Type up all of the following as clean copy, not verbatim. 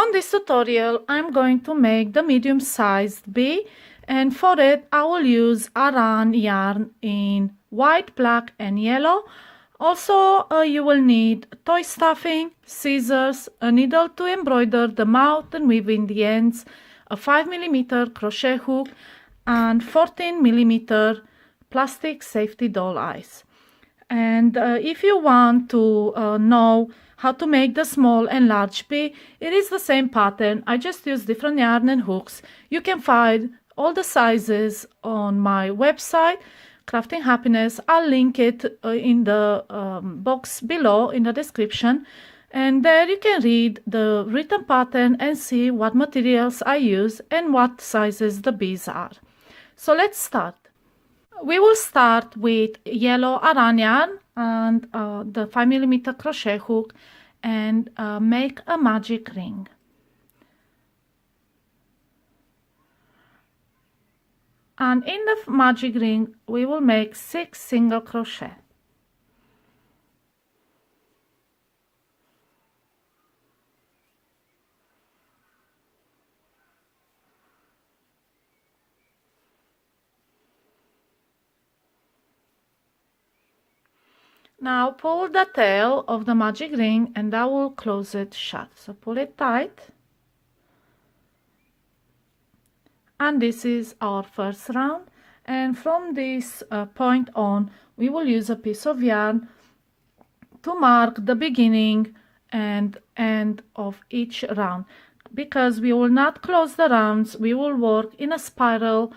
On this tutorial, I'm going to make the medium-sized bee, and for it I will use Aran yarn in white, black and yellow. Also, you will need toy stuffing, scissors, a needle to embroider the mouth and weave in the ends, a 5mm crochet hook and 14mm plastic safety doll eyes. And if you want to know how to make the small and large bee, it is the same pattern. I just use different yarn and hooks. You can find all the sizes on my website, Crafting Happiness. I'll link it in the box below in the description, and there you can read the written pattern and see what materials I use and what sizes the bees are. So let's start. We will start with yellow Aran yarn and the 5mm crochet hook and make a magic ring. And in the magic ring we will make 6 single crochet. Now pull the tail of the magic ring and that will close it shut. So pull it tight. And this is our first round. And from this point on, we will use a piece of yarn to mark the beginning and end of each round. Because we will not close the rounds, we will work in a spiral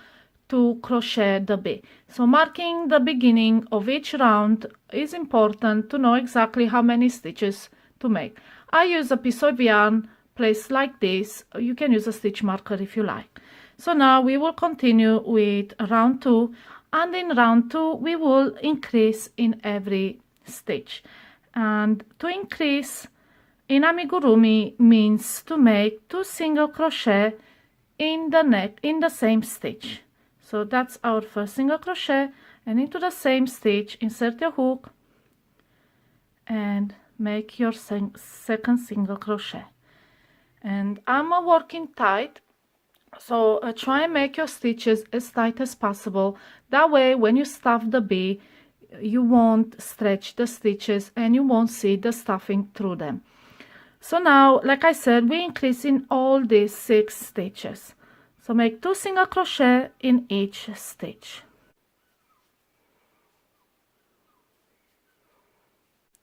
to crochet the bee. So marking the beginning of each round is important to know exactly how many stitches to make. I use a piece of yarn placed like this. You can use a stitch marker if you like. So now we will continue with round 2, and in round 2 we will increase in every stitch. And to increase in amigurumi means to make 2 single crochet in the same stitch. So that's our first single crochet, and into the same stitch insert your hook and make your second single crochet. And I'm working tight, so try and make your stitches as tight as possible. That way when you stuff the bee you won't stretch the stitches and you won't see the stuffing through them. So now, like I said, we increase in all these 6 stitches. So make 2 single crochet in each stitch.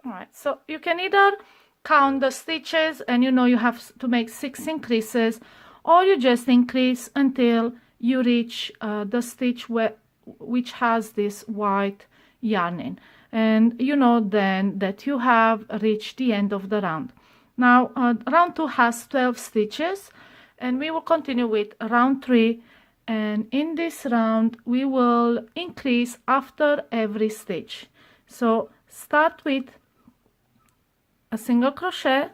Alright, so you can either count the stitches and you know you have to make 6 increases, or you just increase until you reach the stitch which has this white yarning, and you know then that you have reached the end of the round. Now round 2 has 12 stitches, and we will continue with round 3, and in this round we will increase after every stitch. So start with a single crochet,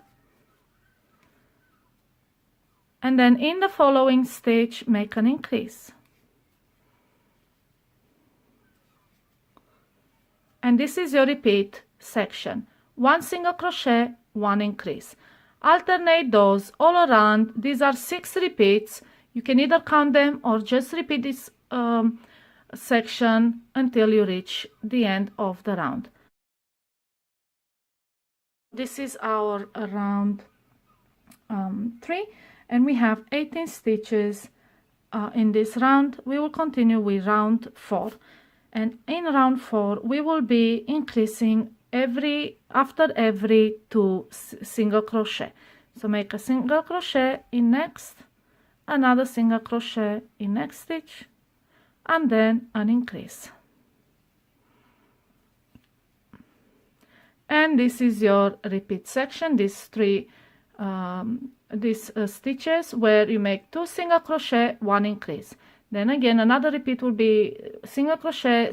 and then in the following stitch make an increase. And this is your repeat section. 1 single crochet, 1 increase. Alternate those all around. These are 6 repeats. You can either count them or just repeat this section until you reach the end of the round. This is our round 3, and we have 18 stitches in this round. We will continue with round 4, and in round 4 we will be increasing after every 2 single crochet. So make a single crochet in next, another single crochet in next stitch, and then an increase. And this is your repeat section, these 3 stitches where you make 2 single crochet, 1 increase. Then again another repeat will be single crochet,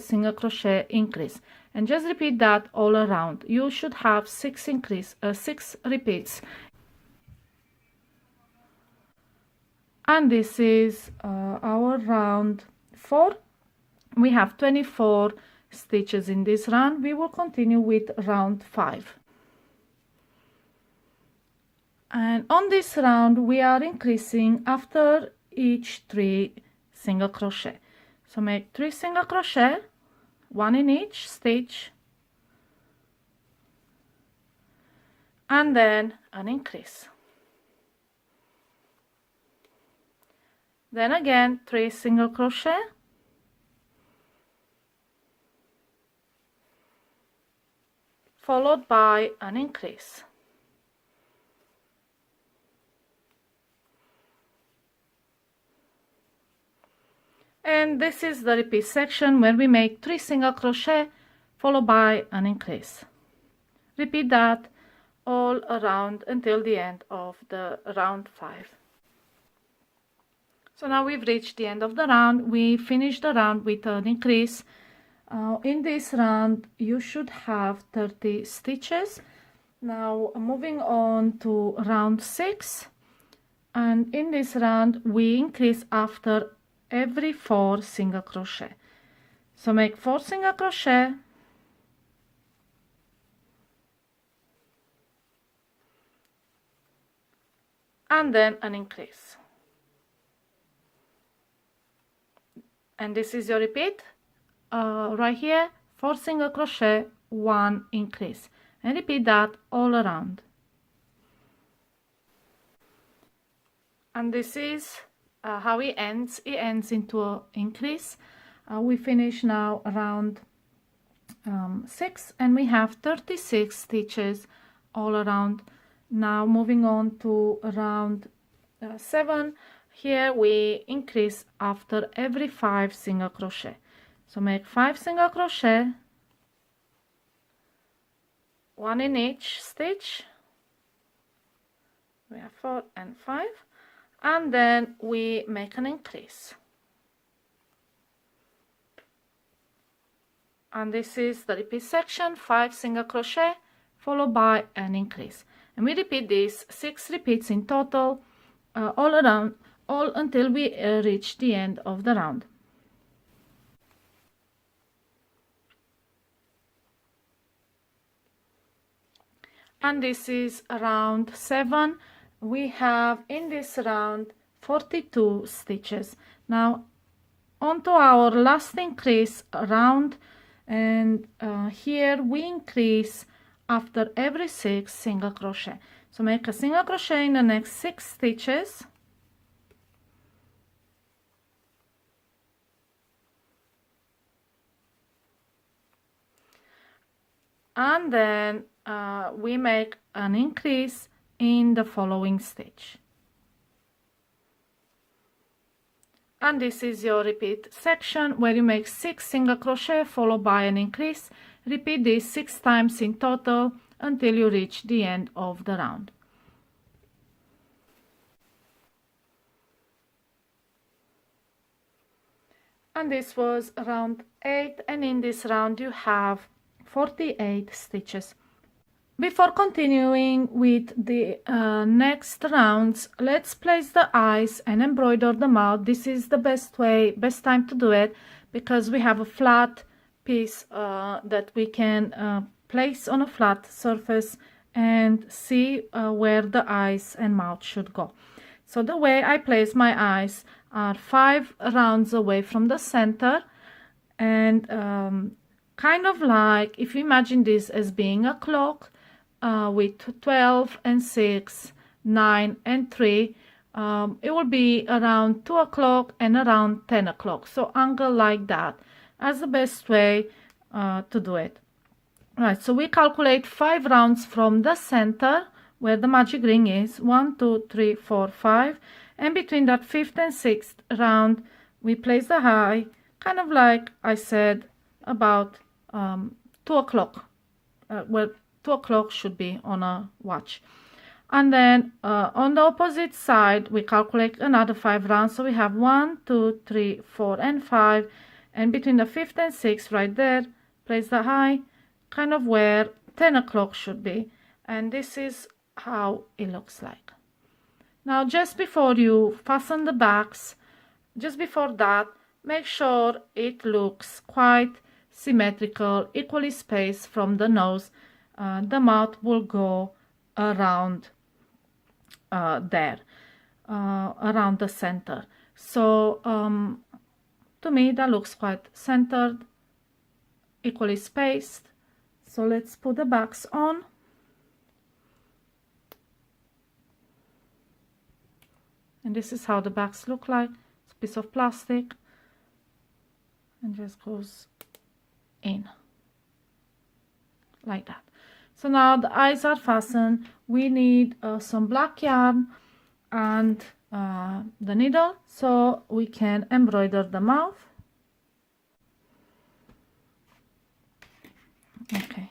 increase, and just repeat that all around. You should have 6 repeats. And this is our round 4. We have 24 stitches in this round. We will continue with round 5. And on this round we are increasing after each 3 single crochet. So make 3 single crochet, 1 in each stitch, and then an increase. Then again 3 single crochet, followed by an increase. And this is the repeat section where we make 3 single crochet followed by an increase. Repeat that all around until the end of the round 5. So now we've reached the end of the round. We finished the round with an increase. In this round you should have 30 stitches. Now moving on to round 6, and in this round we increase after every 4 single crochet. So make 4 single crochet, and then an increase. And this is your repeat right here, 4 single crochet, 1 increase, and repeat that all around. And this is how it ends. It ends into an increase. We finish now round 6, and we have 36 stitches all around. Now moving on to round 7. Here we increase after every 5 single crochet. So make 5 single crochet, 1 in each stitch. We have 4 and 5, and then we make an increase. And this is the repeat section, 5 single crochet followed by an increase. And we repeat this 6 repeats in total all around, all until we reach the end of the round. And this is round 7. We have in this round 42 stitches. Now onto our last increase round, and here we increase after every 6 single crochet. So make a single crochet in the next 6 stitches, and then we make an increase in the following stitch. And this is your repeat section where you make 6 single crochet followed by an increase. Repeat this 6 times in total until you reach the end of the round. And this was round 8, and in this round you have 48 stitches. Before continuing with the next rounds, let's place the eyes and embroider the mouth. This is the best time to do it, because we have a flat piece that we can place on a flat surface and see where the eyes and mouth should go. So the way I place my eyes are 5 rounds away from the center, and kind of like, if you imagine this as being a clock, with 12 and 6, 9 and 3, it will be around 2 o'clock and around 10 o'clock. So angle like that as the best way to do it. Right, so we calculate 5 rounds from the center where the magic ring is, 1, 2, 3, 4, 5, and between that 5th and 6th round we place the eye, kind of like I said, about 2 o'clock, well, 2 o'clock should be on a watch. And then on the opposite side we calculate another 5 rounds. So we have 1, 2, 3, 4 and 5, and between the 5th and 6th right there, place the eye kind of where 10 o'clock should be, and this is how it looks like. Now just before you fasten the backs, just before that, make sure it looks quite symmetrical, equally spaced from the nose. The mouth will go around there around the center. So to me that looks quite centered, equally spaced. So let's put the backs on. And this is how the backs look like. It's a piece of plastic and just goes in like that. So now the eyes are fastened. We need some black yarn and the needle so we can embroider the mouth. Okay,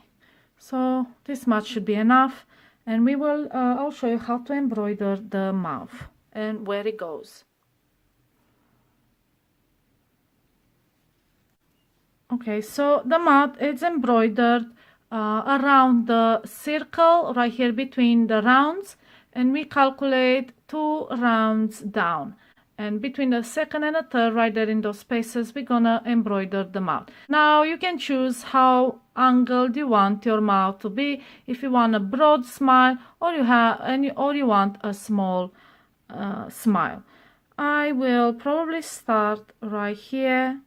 so this much should be enough, and we will I'll show you how to embroider the mouth and where it goes. Okay, so the mouth is embroidered around the circle right here between the rounds, and we calculate 2 rounds down, and between the second and the third right there in those spaces we're gonna embroider the mouth. Now you can choose how angled you want your mouth to be, if you want a broad smile or you want a small smile. I will probably start right here,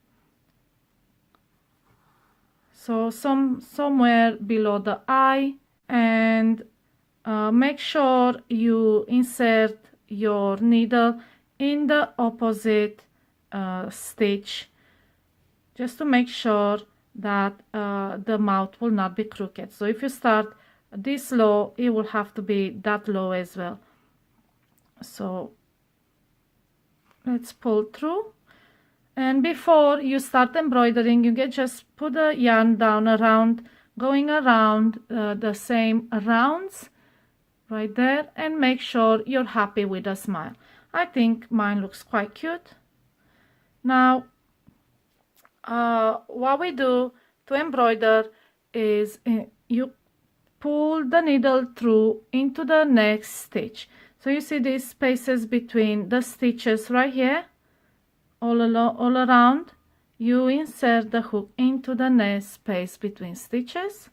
so somewhere below the eye, and make sure you insert your needle in the opposite stitch, just to make sure that the mouth will not be crooked. So if you start this low, it will have to be that low as well. So let's pull through, and before you start embroidering, you can just put the yarn down around, going around the same rounds right there, and make sure you're happy with the smile. I think mine looks quite cute. Now what we do to embroider is you pull the needle through into the next stitch. So you see these spaces between the stitches right here, all around. You insert the hook into the next space between stitches.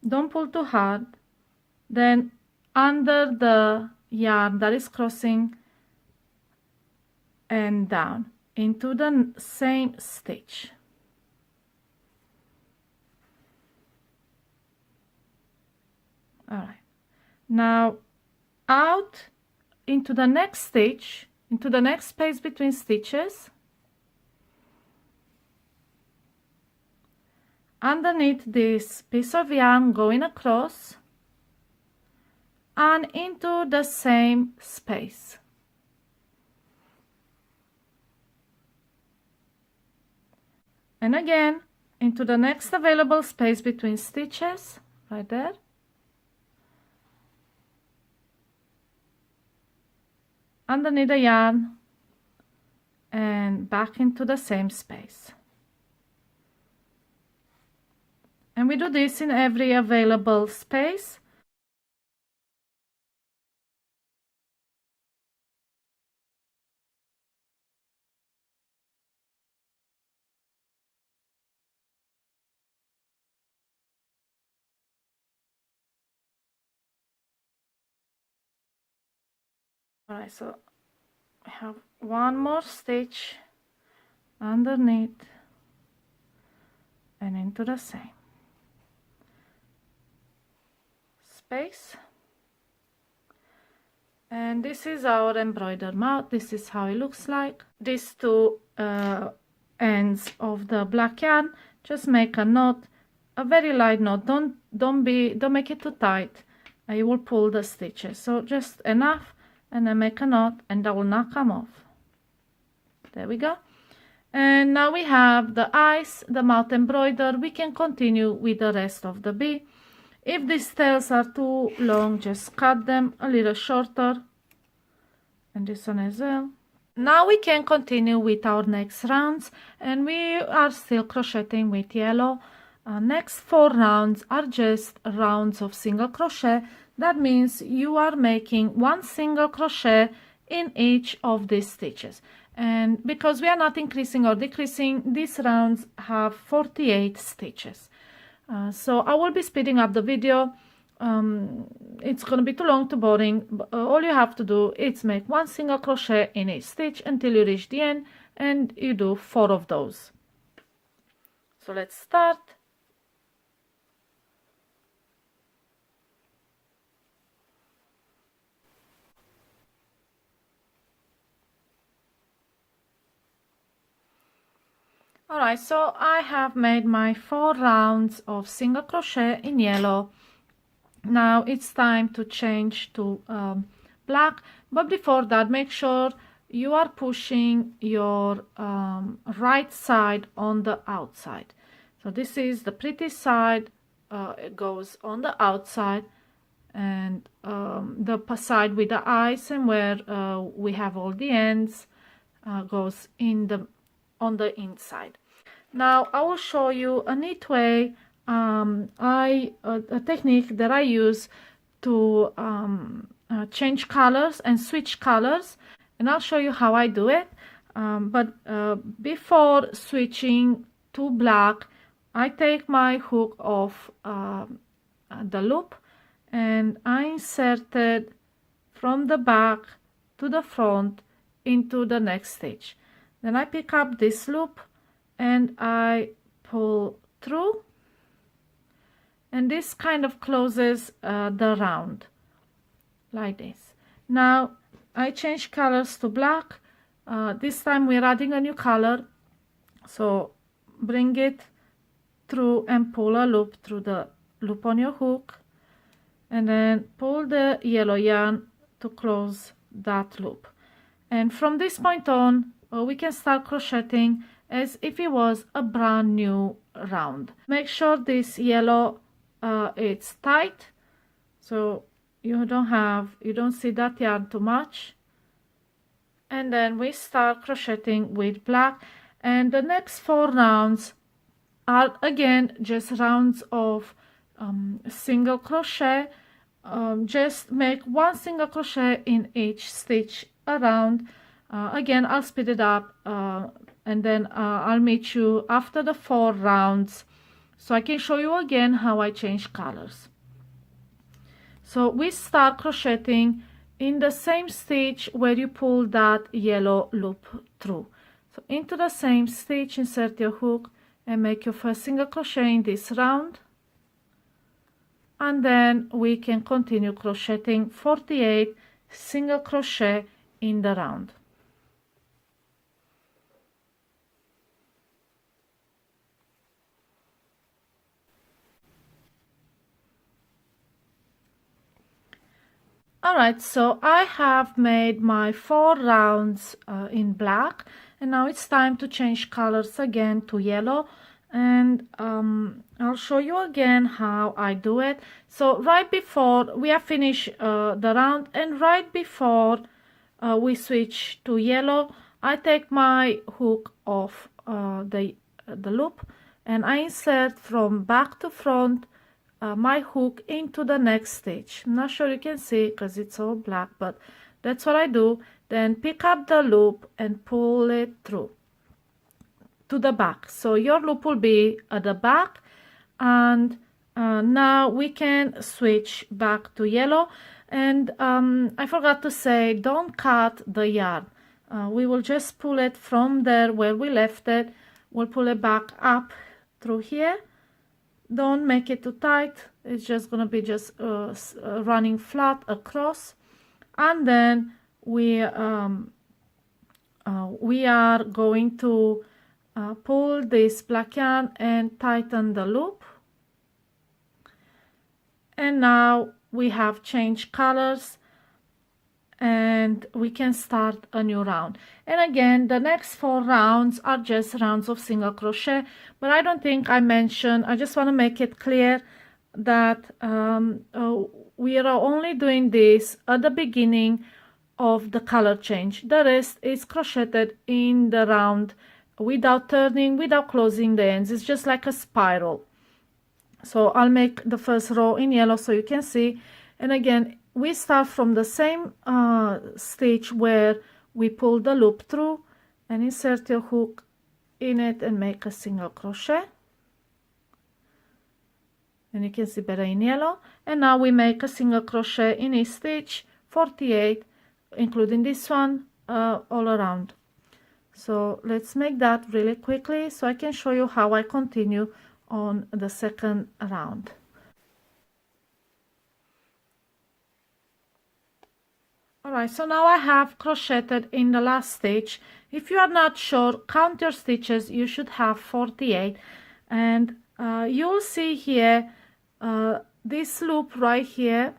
Don't pull too hard. Then under the yarn that is crossing and down into the same stitch. All right, now out into the next stitch, into the next space between stitches, underneath this piece of yarn, going across and into the same space. And again into the next available space between stitches, right there. Underneath the yarn and back into the same space. And we do this in every available space. All right, so we have one more stitch underneath and into the same space. And this is our embroidered mouth. This is how it looks like. These two ends of the black yarn, just make a knot, a very light knot. Don't make it too tight. You will pull the stitches. So just enough, and then make a knot, and that will not come off. There we go. And now we have the eyes, the mouth embroidered. We can continue with the rest of the bee. If these tails are too long, just cut them a little shorter, and this one as well. Now we can continue with our next rounds, and we are still crocheting with yellow. Next 4 rounds are just rounds of single crochet. That means you are making 1 single crochet in each of these stitches. And because we are not increasing or decreasing, these rounds have 48 stitches. So I will be speeding up the video it's going to be too long, too boring. All you have to do is make one single crochet in each stitch until you reach the end, and you do 4 of those. So let's start. Alright, so I have made my 4 rounds of single crochet in yellow. Now it's time to change to black, but before that, make sure you are pushing your right side on the outside. So this is the pretty side, it goes on the outside, and the side with the eyes and where we have all the ends goes on the inside. Now I will show you a neat way, a technique that I use to change colors and switch colors, and I'll show you how I do it. But before switching to black, I take my hook off the loop, and I inserted from the back to the front into the next stitch. Then I pick up this loop and I pull through, and this kind of closes the round like this. Now I change colors to black. This time we're adding a new color, so bring it through and pull a loop through the loop on your hook, and then pull the yellow yarn to close that loop. And from this point on, we can start crocheting as if it was a brand new round. Make sure this yellow it's tight, so you don't see that yarn too much. And then we start crocheting with black, and the next 4 rounds are again just rounds of single crochet. Just make one single crochet in each stitch around. Again, I'll speed it up, and then I'll meet you after the 4 rounds so I can show you again how I change colors. So we start crocheting in the same stitch where you pull that yellow loop through. So into the same stitch, insert your hook and make your first single crochet in this round, and then we can continue crocheting 48 single crochet in the round. Alright, so I have made my 4 rounds in black, and now it's time to change colors again to yellow, and I'll show you again how I do it. So right before we have finished the round, and right before we switch to yellow, I take my hook off the loop, and I insert from back to front my hook into the next stitch. I'm not sure you can see because it's all black, but that's what I do. Then pick up the loop and pull it through to the back. So your loop will be at the back, and now we can switch back to yellow. And I forgot to say, don't cut the yarn. We will just pull it from there where we left it. We'll pull it back up through here. Don't make it too tight. It's just gonna be just running flat across, and then we are going to pull this black yarn and tighten the loop. And now we have changed colors, and we can start a new round. And again, the next 4 rounds are just rounds of single crochet, but I don't think I mentioned, I just want to make it clear that we are only doing this at the beginning of the color change. The rest is crocheted in the round without turning, without closing the ends. It's just like a spiral. So I'll make the first row in yellow so you can see. And again, we start from the same stitch where we pull the loop through, and insert your hook in it and make a single crochet. and you can see better in yellow. And now we make a single crochet in each stitch, 48, including this one, all around. So let's make that really quickly so I can show you how I continue on the second round. Alright, so now I have crocheted in the last stitch. If you are not sure, count your stitches. You should have 48, and you'll see here this loop right here.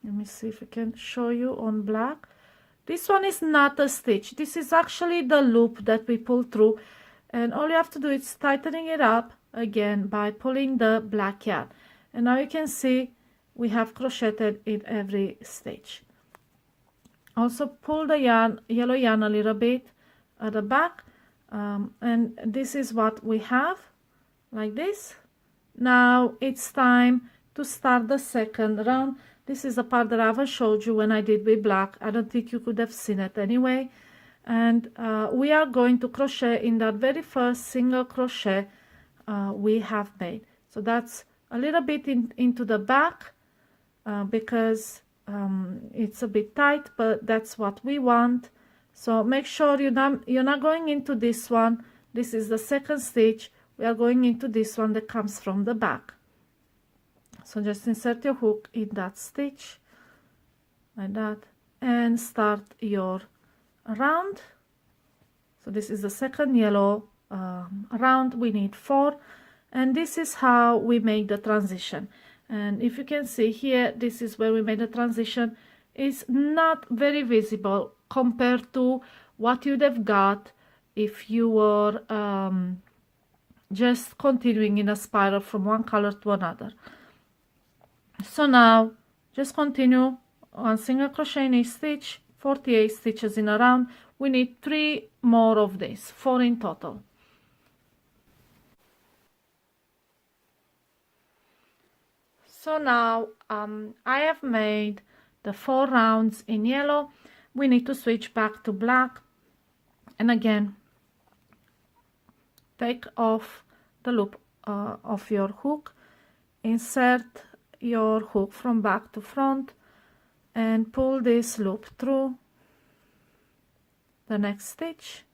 Let me see if I can show you on black. This one is not a stitch. This is actually the loop that we pull through, and all you have to do is tightening it up again by pulling the black yarn. And now you can see we have crocheted in every stitch. Also pull the yarn, yellow yarn, a little bit at the back, and this is what we have, like this. Now it's time to start the second round. This is the part that I haven't showed you when I did with black. I don't think you could have seen it anyway. And we are going to crochet in that very first single crochet we have made. So that's a little bit into the back because it's a bit tight, but that's what we want. So make sure you're not going into this one. This is the second stitch. We are going into this one that comes from the back. So just insert your hook in that stitch like that and start your round. So this is the second yellow round. We need 4, and this is how we make the transition. And if you can see here, this is where we made the transition. It's not very visible compared to what you'd have got if you were just continuing in a spiral from one color to another. So now just continue on single crochet in each stitch, 48 stitches in a round. We need 3 more of this, 4 in total. So now I have made the 4 rounds in yellow. We need to switch back to black, and again take off the loop of your hook, insert your hook from back to front and pull this loop through the next stitch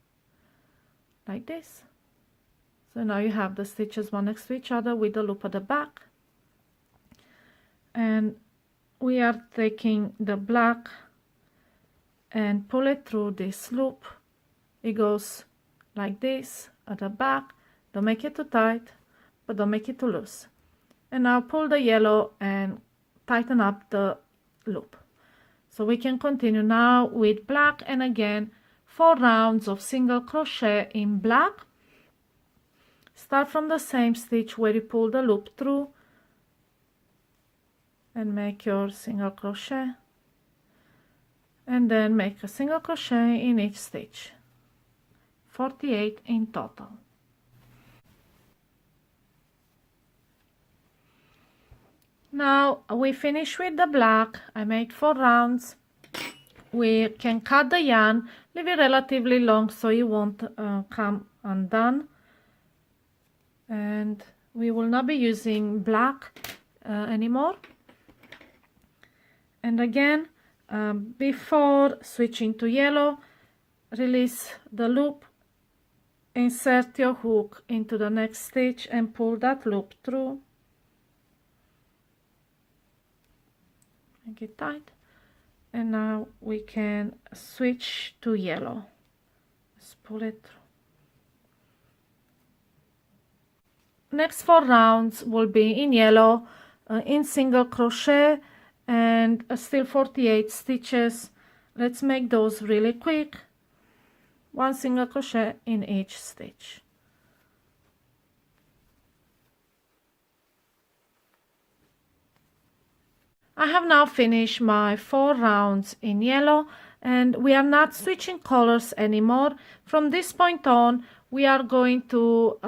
like this. So now you have the stitches one next to each other with the loop at the back, and we are taking the black and pull it through this loop. It goes like this at the back. Don't make it too tight, but don't make it too loose. And now pull the yellow and tighten up the loop. So we can continue now with black, and again 4 rounds of single crochet in black. Start from the same stitch where you pull the loop through and make your single crochet, and then make a single crochet in each stitch, 48 in total. Now we finish with the black. I made 4 rounds. We can cut the yarn, leave it relatively long so it won't come undone, and we will not be using black anymore. And again, before switching to yellow, release the loop, insert your hook into the next stitch and pull that loop through. Make it tight, and now we can switch to yellow. Let's pull it through. Next 4 rounds will be in yellow, in single crochet, and still 48 stitches. Let's make those really quick. 1 single crochet in each stitch. I have now finished my 4 rounds in yellow, and we are not switching colors anymore. From this point on, we are going to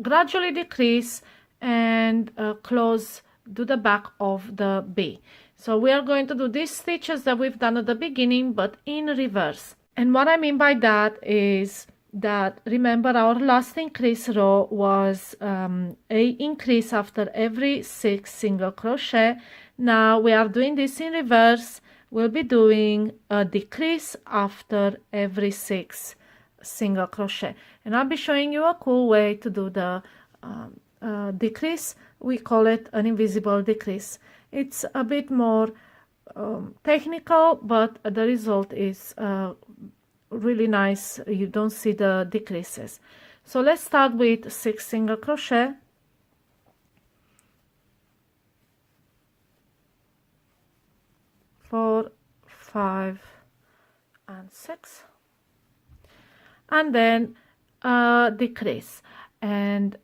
gradually decrease and close to the back of the bee. So we are going to do these stitches that we've done at the beginning, but in reverse. And what I mean by that is that, remember, our last increase row was a increase after every 6 single crochet. Now we are doing this in reverse. We'll be doing a decrease after every 6 single crochet, and I'll be showing you a cool way to do the decrease. We call it an invisible decrease. It's a bit more technical, but the result is really nice. You don't see the decreases. So let's start with 6 single crochet. Four, 5, and 6, and then decrease. And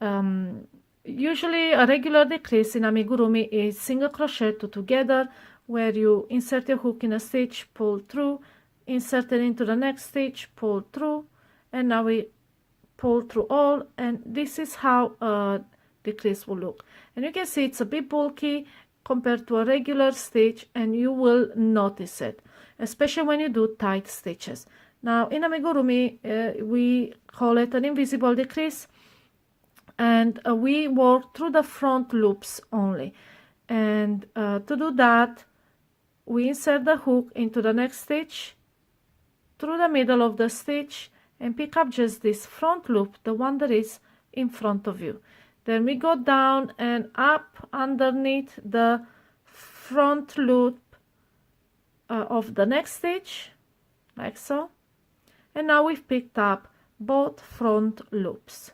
usually a regular decrease in amigurumi is single crochet 2 together, where you insert your hook in a stitch, pull through, insert it into the next stitch, pull through, and now we pull through all, and this is how a decrease will look. And you can see it's a bit bulky compared to a regular stitch, and you will notice it, especially when you do tight stitches. Now in amigurumi we call it an invisible decrease, and we work through the front loops only. And to do that, we insert the hook into the next stitch, through the middle of the stitch, and pick up just this front loop, the one that is in front of you. Then we go down and up underneath the front loop of the next stitch, like so. And now we've picked up both front loops.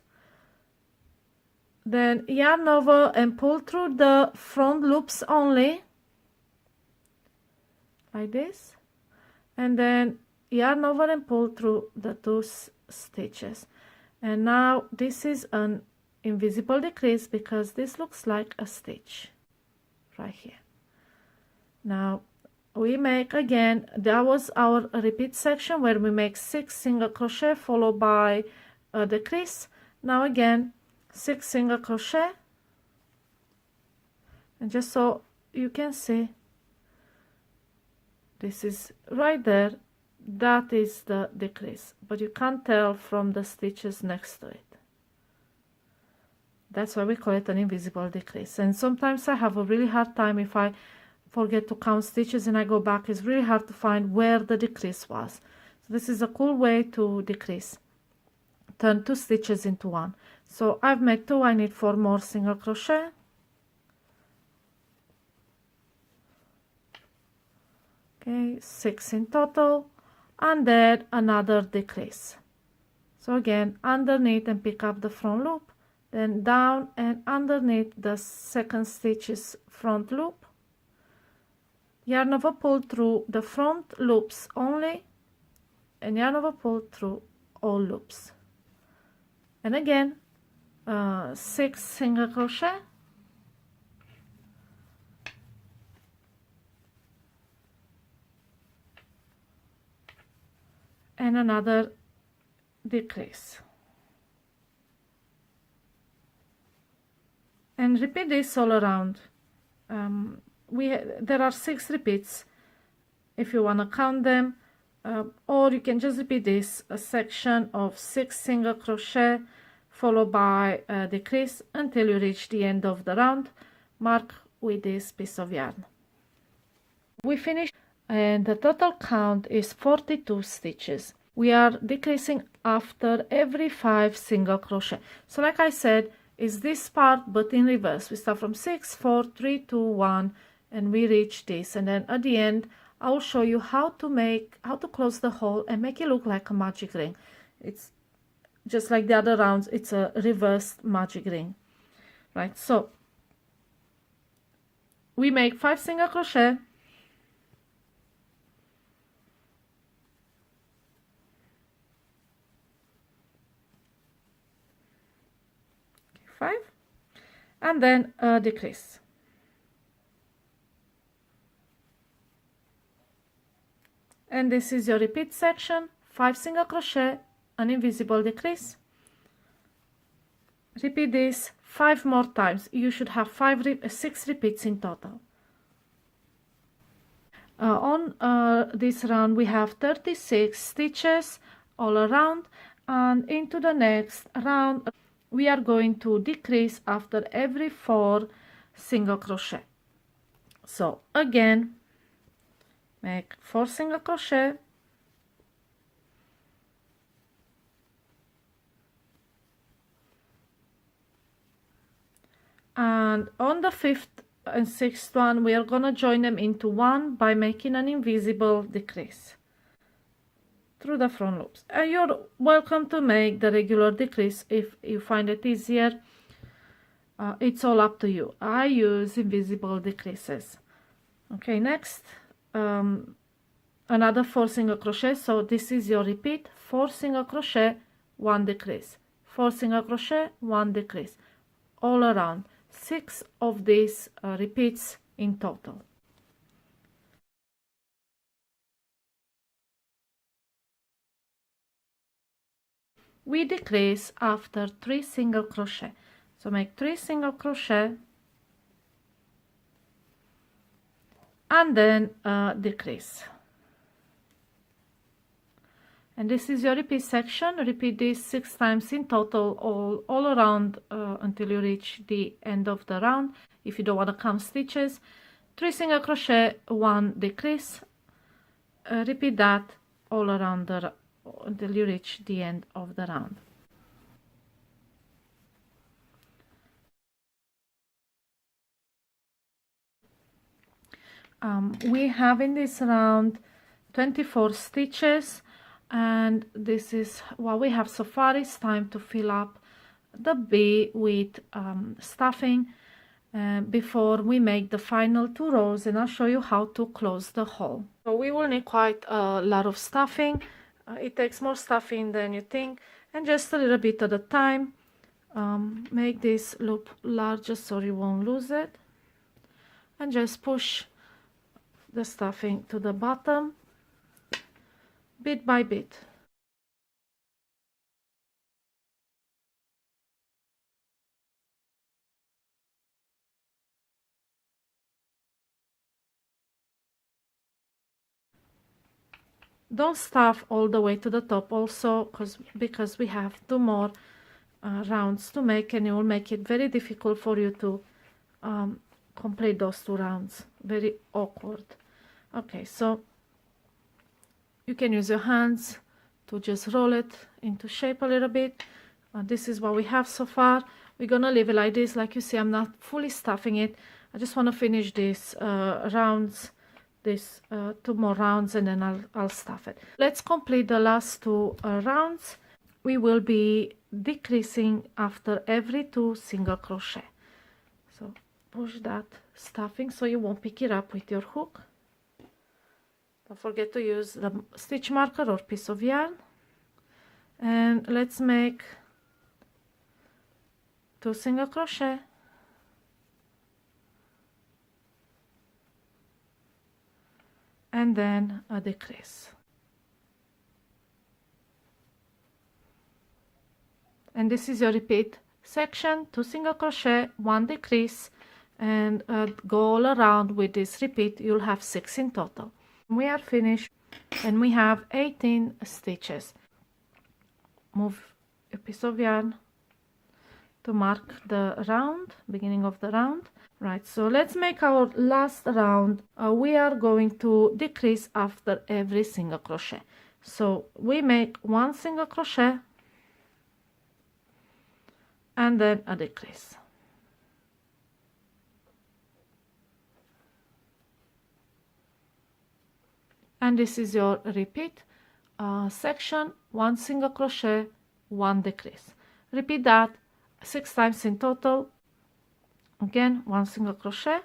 Then yarn over and pull through the front loops only, like this. And then yarn over and pull through the 2 stitches. And now this is an invisible decrease because this looks like a stitch right here. Now we make again, that was our repeat section where we make 6 single crochet followed by a decrease. Now again 6 single crochet, and just so you can see, this is right there, that is the decrease, but you can't tell from the stitches next to it. That's why we call it an invisible decrease. And sometimes I have a really hard time if I forget to count stitches and I go back. It's really hard to find where the decrease was. So this is a cool way to decrease. Turn 2 stitches into 1. So I've made 2, I need 4 more single crochet. Okay, 6 in total, and then another decrease. So again, underneath and pick up the front loop, then down and underneath the second stitch's front loop. Yarn over, pull through the front loops only, and yarn over, pull through all loops. And again, 6 single crochet, and another decrease. And repeat this all around. There are 6 repeats if you want to count them, or you can just repeat this, a section of 6 single crochet followed by a decrease until you reach the end of the round. Mark with this piece of yarn. We finished, and the total count is 42 stitches. We are decreasing after every 5 single crochet. So like I said, it's this part but in reverse. We start from 6, 4, 3, 2, 1, and we reach this, and then at the end I'll show you how to close the hole and make it look like a magic ring. It's just like the other rounds, it's a reversed magic ring, right? So we make 5 single crochet, and then a decrease. And this is your repeat section, 5 single crochet, an invisible decrease. Repeat this 5 more times. You should have 6 repeats in total. On this round we have 36 stitches all around, And into the next round we are going to decrease after every 4 single crochet. So again, make 4 single crochet, and on the 5th and 6th one we are gonna join them into one by making an invisible decrease through the front loops. And you're welcome to make the regular decrease if you find it easier. It's all up to you. I use invisible decreases. Okay, next another 4 single crochet. So this is your repeat: 4 single crochet, 1 decrease, 4 single crochet, 1 decrease, all around. 6 of these repeats in total. We decrease after 3 single crochet. So make 3 single crochet and then decrease. And this is your repeat section. Repeat this 6 times in total, all around until you reach the end of the round. If you don't want to count stitches, 3 single crochet, 1 decrease. Repeat that all around until you reach the end of the round. We have in this round 24 stitches, and this is what we have so far. It's time to fill up the bee with stuffing before we make the final 2 rows, and I'll show you how to close the hole. So we will need quite a lot of stuffing. It takes more stuffing than you think, and just a little bit at a time. Make this loop larger so you won't lose it, and just push the stuffing to the bottom bit by bit. Don't stuff all the way to the top also, because we have 2 more rounds to make, and it will make it very difficult for you to complete those 2 rounds. Very awkward. Okay, so you can use your hands to just roll it into shape a little bit. This is what we have so far. We're gonna leave it like this. Like you see, I'm not fully stuffing it. I just want to finish these rounds, these 2 more rounds, and then I'll stuff it. Let's complete the last 2 rounds. We will be decreasing after every 2 single crochet. So push that stuffing so you won't pick it up with your hook. Don't forget to use the stitch marker or piece of yarn. And let's make 2 single crochet, and then a decrease. And this is your repeat section: 2 single crochet, 1 decrease, and go all around with this repeat. You'll have 6 in total. We are finished, and we have 18 stitches. Move a piece of yarn to mark the round, beginning of the round. Right, so let's make our last round. We are going to decrease after every single crochet. So we make 1 single crochet and then a decrease. And this is your repeat section: 1 single crochet, 1 decrease. Repeat that 6 times in total. Again, 1 single crochet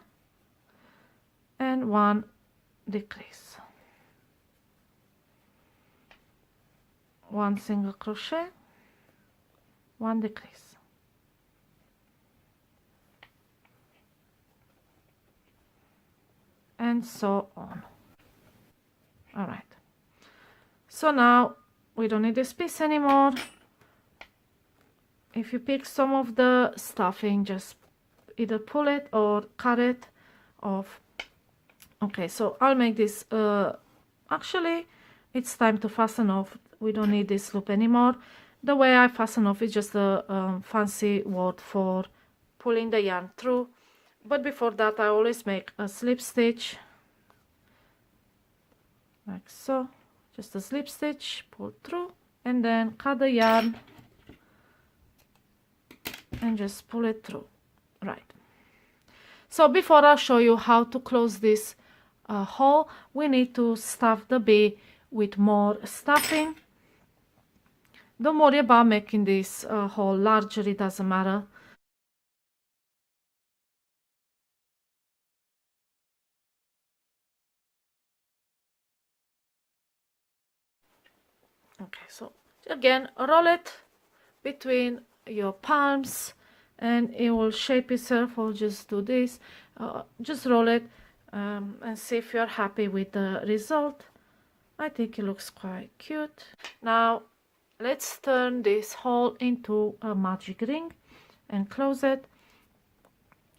and 1 decrease. 1 single crochet, 1 decrease. And so on. All right. So now we don't need this piece anymore. If you pick some of the stuffing, just either pull it or cut it off. Okay, so I'll make this. Actually, it's time to fasten off. We don't need this loop anymore. the way I fasten off is just a fancy word for pulling the yarn through. But before that, I always make a slip stitch, like so, just a slip stitch, pull through, and then cut the yarn and just pull it through. Right. So before I show you how to close this hole, we need to stuff the bee with more stuffing. Don't worry about making this hole larger, it doesn't matter. Okay, so again, roll it between your palms and it will shape itself. I'll just do this, just roll it and see if you're happy with the result. I think it looks quite cute. Now let's turn this hole into a magic ring and close it.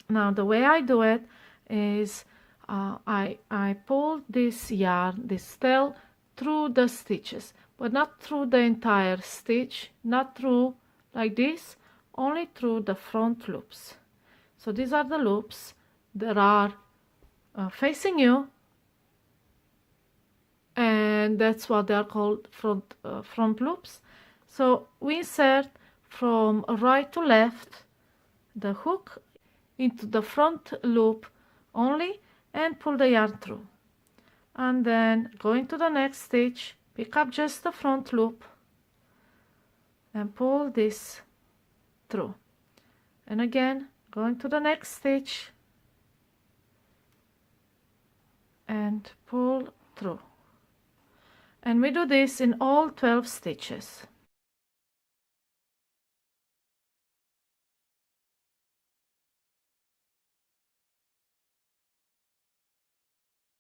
Now the way I do it is I pull this yarn, this tail, through the stitches, but not through the entire stitch, not through like this, only through the front loops. So these are the loops that are facing you, and that's what they are called, front loops. So we insert from right to left the hook into the front loop only and pull the yarn through, and then go into the next stitch, pick up just the front loop and pull this through, and again go into the next stitch and pull through, and we do this in all 12 stitches.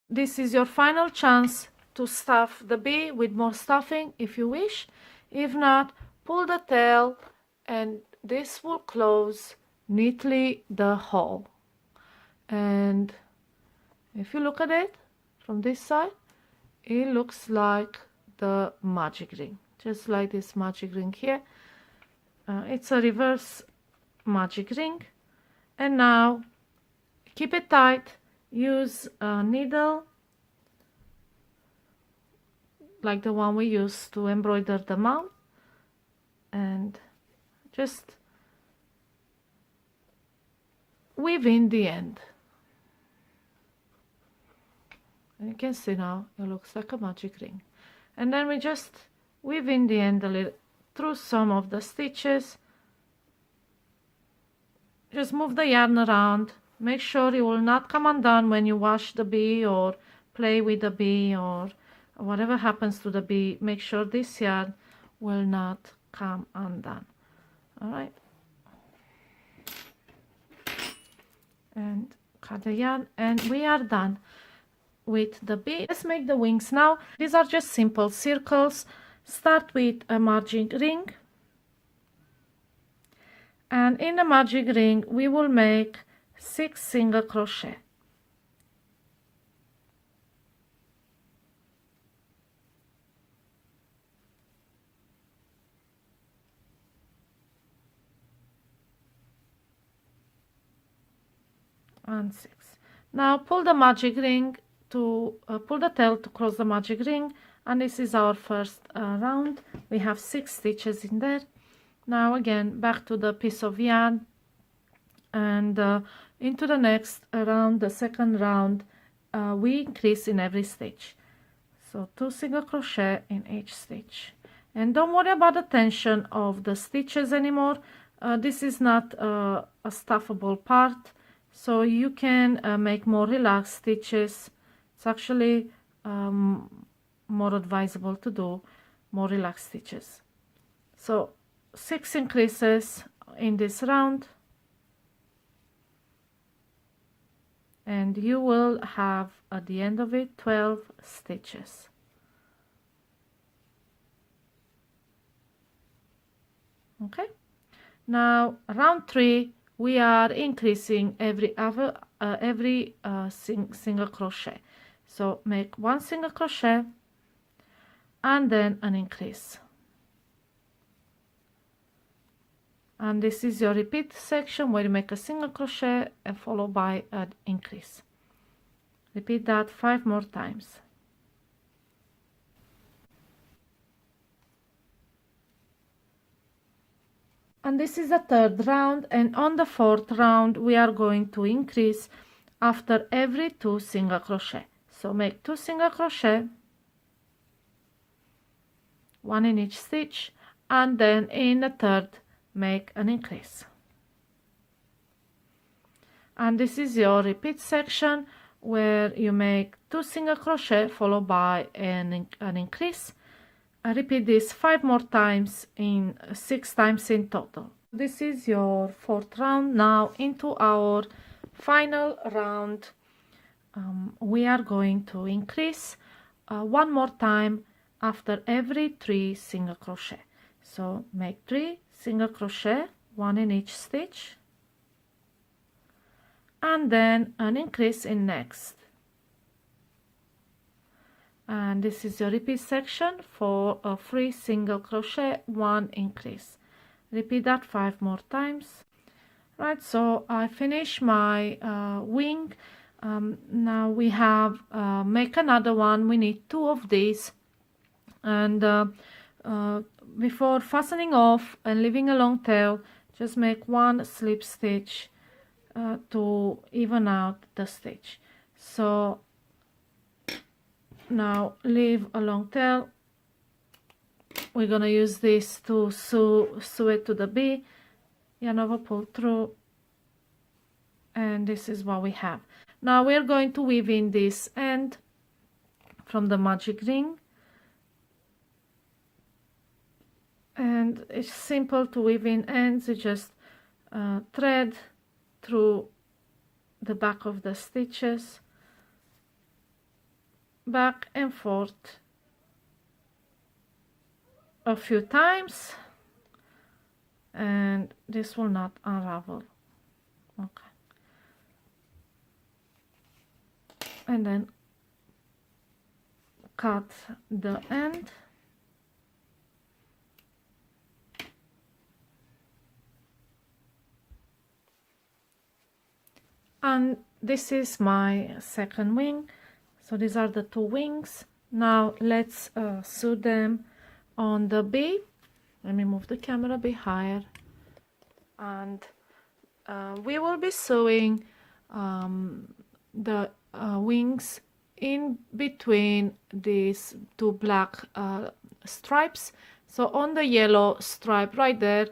This is your final chance to stuff the bee with more stuffing if you wish. If not, pull the tail and this will close neatly the hole. And if you look at it from this side, it looks like the magic ring, just like this magic ring here. It's a reverse magic ring. And now keep it tight. Use a needle like the one we used to embroider the mouth, and just weave in the end. And you can see now it looks like a magic ring. And then we just weave in the end a little through some of the stitches. Just move the yarn around. Make sure it will not come undone when you wash the bee or play with the bee or whatever happens to the bee. Make sure this yarn will not come undone. All right. And cut the yarn, and we are done with the bee. Let's make the wings now. These are just simple circles. Start with a magic ring, and in the magic ring we will make 6 single crochet. And 6. Now pull the magic ring to pull the tail to close the magic ring, and this is our first round. We have 6 stitches in there. Now again back to the piece of yarn and into the next round, the second round, we increase in every stitch. So 2 single crochet in each stitch, and don't worry about the tension of the stitches anymore. This is not a stuffable part, so you can make more relaxed stitches. It's actually more advisable to do more relaxed stitches. So 6 increases in this round, and you will have at the end of it 12 stitches. Okay, now round 3 we are increasing every single crochet. So make 1 single crochet and then an increase. and this is your repeat section where you make a single crochet and followed by an increase. Repeat that 5 more times. And this is the third round, and on the fourth round we are going to increase after every 2 single crochet. So make 2 single crochet, 1 in each stitch, and then in the third make an increase. And this is your repeat section where you make 2 single crochet followed by an increase. Repeat this 5 more times, in 6 times in total. This is your fourth round. Now into our final round, we are going to increase 1 more time after every 3 single crochet. So make 3 single crochet, 1 in each stitch, and then an increase in next. And this is your repeat section for a 3 single crochet, 1 increase. Repeat that 5 more times. Right, so I finish my wing. Now we have make another one. We need 2 of these, and before fastening off and leaving a long tail, just make 1 slip stitch to even out the stitch. So now leave a long tail. We're gonna use this to sew it to the bee. Yarn over, pull through, and this is what we have. Now we're going to weave in this end from the magic ring, and it's simple to weave in ends. You just thread through the back of the stitches, back and forth a few times, and this will not unravel. Okay, and then cut the end. And this is my second wing. So these are the 2 wings. Now let's sew them on the bee. Let me move the camera a bit higher, and we will be sewing the wings in between these 2 black stripes. So on the yellow stripe right there,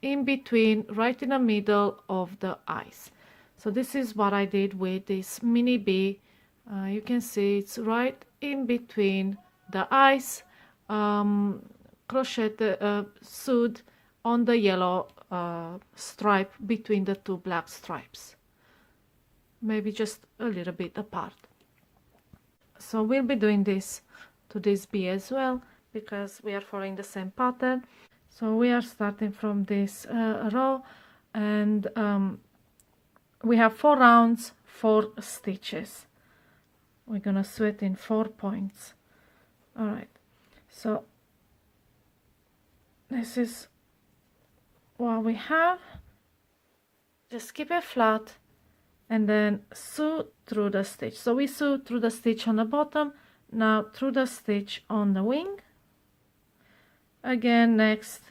in between, right in the middle of the eyes. So this is what I did with this mini bee. You can see it's right in between the eyes, crocheted, sewed on the yellow stripe between the 2 black stripes, maybe just a little bit apart. So we'll be doing this to this bee as well, because we are following the same pattern. So we are starting from this row, and we have 4 rounds, 4 stitches. We're gonna sew it in 4 points. All right, so this is what we have. Just keep it flat and then sew through the stitch. So we sew through the stitch on the bottom, now through the stitch on the wing. Again, next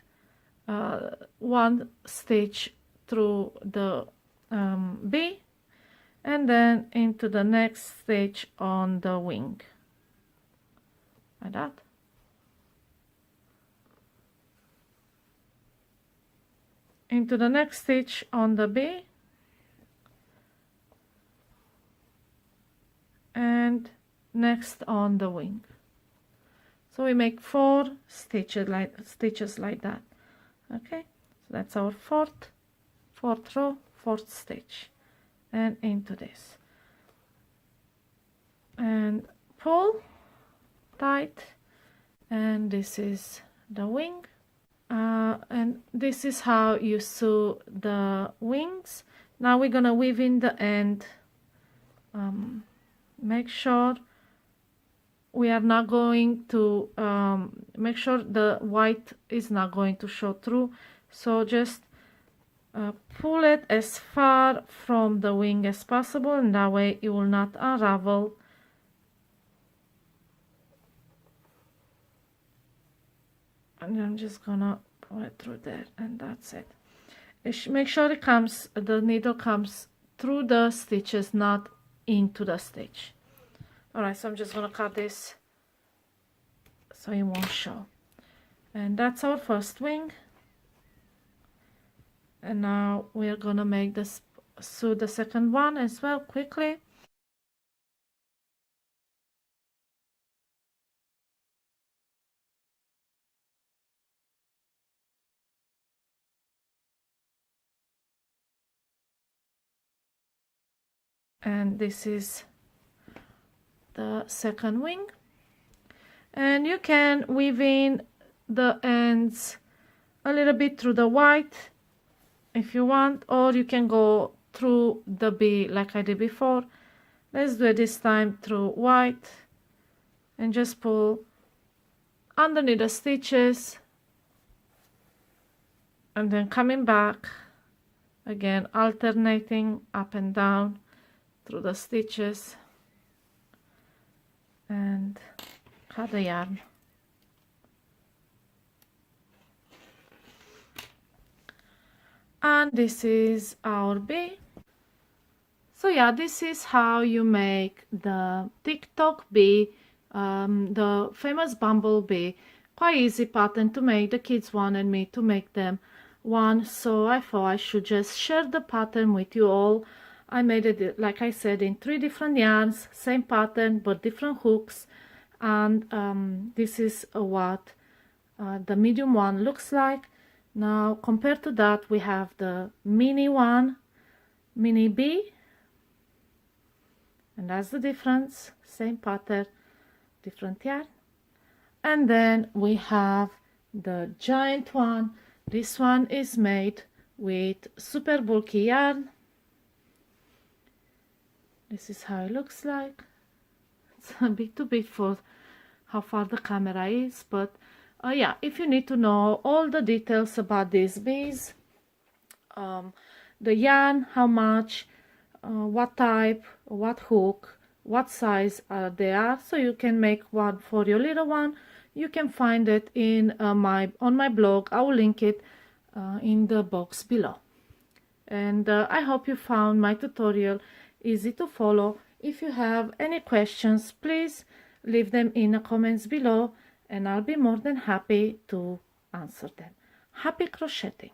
1 stitch through the bee, and then into the next stitch on the wing, like that. Into the next stitch on the bee, and next on the wing. So we make 4 stitches like that. Okay, so that's our fourth row, 4th stitch, and into this, and pull tight, and this is the wing, and this is how you sew the wings. Now we're gonna weave in the end. Make sure we are not going to make sure the white is not going to show through, so just pull it as far from the wing as possible, and that way it will not unravel. And I'm just gonna pull it through there, and that's it. Make sure it comes, the needle comes through the stitches, not into the stitch. Alright, so I'm just gonna cut this so it won't show. And that's our first wing. And now we're gonna make this, sew the second one as well quickly. And this is the second wing, and you can weave in the ends a little bit through the white if you want, or you can go through the bee like I did before. Let's do it this time through white, and just pull underneath the stitches, and then coming back again, alternating up and down through the stitches, and cut the yarn. And this is our bee. So yeah, this is how you make the TikTok bee, the famous bumblebee. Quite easy pattern to make. The kids wanted me to make them one, so I thought I should just share the pattern with you all. I made it, like I said, in 3 different yarns, same pattern but different hooks. And this is what the medium one looks like. Now compared to that, we have the mini one, mini bee, and that's the difference. Same pattern, different yarn. And then we have the giant one. This one is made with super bulky yarn. This is how it looks like. It's a bit too big for how far the camera is, but yeah, if you need to know all the details about these bees, the yarn, how much, what type, what hook, what size they are, so you can make one for your little one, you can find it in on my blog. I will link it in the box below. And I hope you found my tutorial easy to follow. If you have any questions, please leave them in the comments below, and I'll be more than happy to answer them. Happy crocheting!